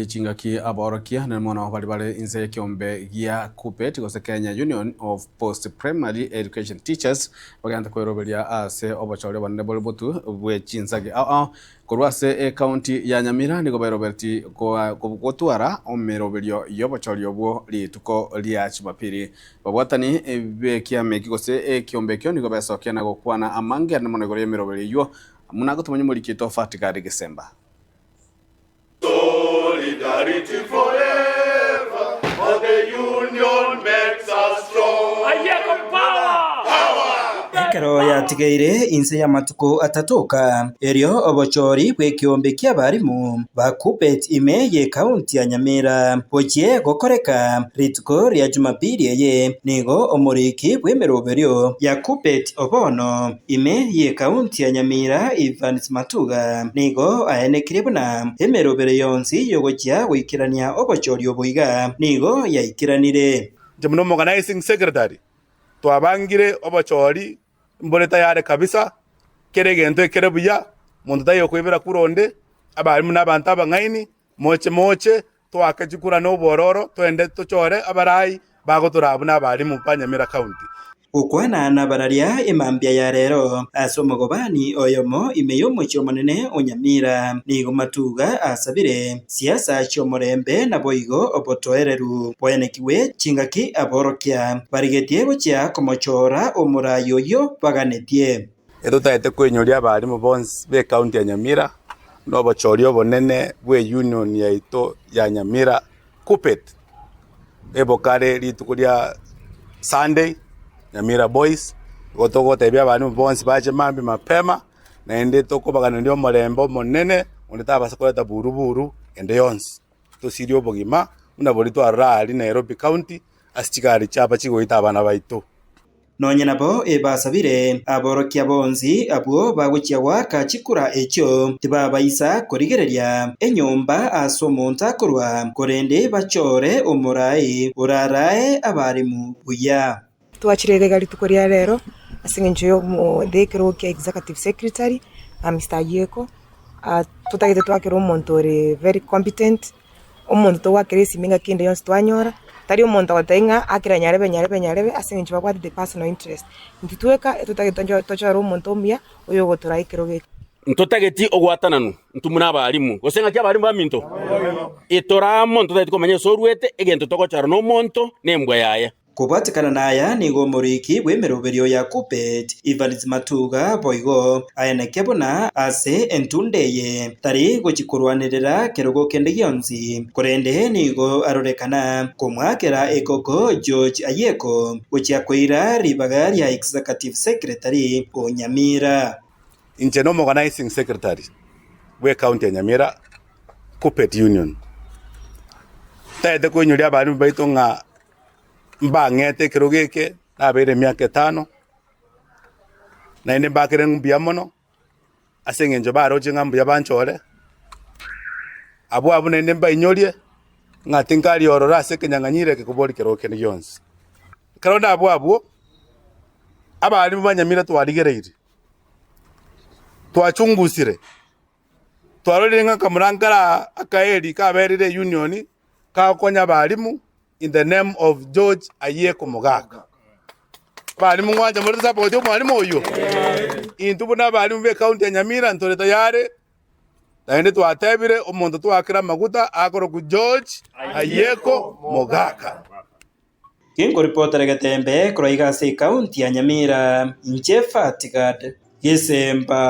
Chingaki aborokia na mwana wa bali inse kiombe gia KUPPET gose Kenya Union of Post Primary Education Teachers baganda kweroberia ase obachore banebole botu bwe chinzage korwase county ya Nyamira nigo beroberti gotwara omeroberio yobochorio bwo lituko lya Jumapili babwatani be kiameki gose kiombe kyo nigo besokia na gokwana amange na monegore emeroberio munago tumenye muri kito fatikari December. Solidarity forever, for the union makes us strong. Ekero yatigeire inse ya matuko atatoka erio obochori bwe kiombe kia barimu ba KUPPET ime ye kaunti ya Nyamira bochie gokoreka rituko rya Jumapili ye nigo omoriki bwe meroberio ya KUPPET obono ime ye kaunti ya Nyamira Evans Matuga nigo aenekire buna emeroberio yonsi yogochia gwikirania obochori oboiga nigo yaikiranire Jumno organizing secretary twabangire obochori mbole tayari kabisa kere gento kere buya muntu tayo kwibera kuronde abarimu n'abantu abangaini moche twakajikura no bororo twende tuchore abarai bago turabuna abarimu pa Nyamira county ukwana na bararia imambia ya rero asomogobani oyomo imeyomo chomonene onyamira nigo Matuga asabire siasa chomorembe na boigo obotoereru bwenekiwe chingaki aborokia barigetie gochia komochora omurayo yo baganetie edutaete kwenyoria abarimu bonse be county ya Nyamira no bochorio bonene bwe union ya ito ya Nyamira KUPPET ebokare litukuria Sunday Nyamira boys gotebya abantu bonse baje mambi mapema na ende toko bagana ndio morembo monene ondeta basakoleta buruburu ende yonse to sirio bogima una bolito arali Nairobi county asichikari chapa chigoita abana baito nonye nabo ebasabire aborokia bonzi abo baguchia waka chikura echo tibabaisa korigereria enyomba asomonta korwa korende bachore omurai urarae abarimu buya twachirege gali tukoria rero asingenjo mu dekero ke executive secretary Mr. Yeko tutagete twakero montore very competent omuntu to wakere siminga kinde yonse twanyora tari omuntu watenga akira nyarebe asingenjo bakwati the personal interest ntitweka tutagete tocharo omuntu omya oyo gotora ikero ntotageti ogwatananu ntumuna abarimu gosenga kya abarimu baminto itoramo ntotageti komanya sorwete egento tokocharo no monto nembwa yaya kubatikana naya nigo moriki bwemeroberio ya KUPPET Evans Matuga boigo aenekebona ase entundeye tari gochikurwanirira kerogo kende gionzi korende nigo arorekana komwakera ekoko George Ayeko gochiakoira ribaga ya executive secretary o Nyamira incheno organizing secretary we county ya Nyamira KUPPET union taete kwenyoria abarimu baito nga mbangete kirogeke abere miaka 5 na ine bakere mbia mono asengenjo baroje ngambu yabanchore abo nende mbainyorie ngatinkari orora sekenyanganyire ke kubori kiroke ni yonse karonda abo abari mu Banyamira twarigereire twachungusire twarorire nga kamurangara akaeri kaberire union ka konya barimu in the name of George Ayeko Mogaka. Barimu ngwanja muri support yo mwarimu oyo. Intubuna barimu be county ya Nyamira ntore tayare. Taende twatebire omuntu twakira maguta akoro ku George Ayeko Mogaka. Kingo reporter gatembe kroiga se county ya Nyamira Njefa Tigad Gisemba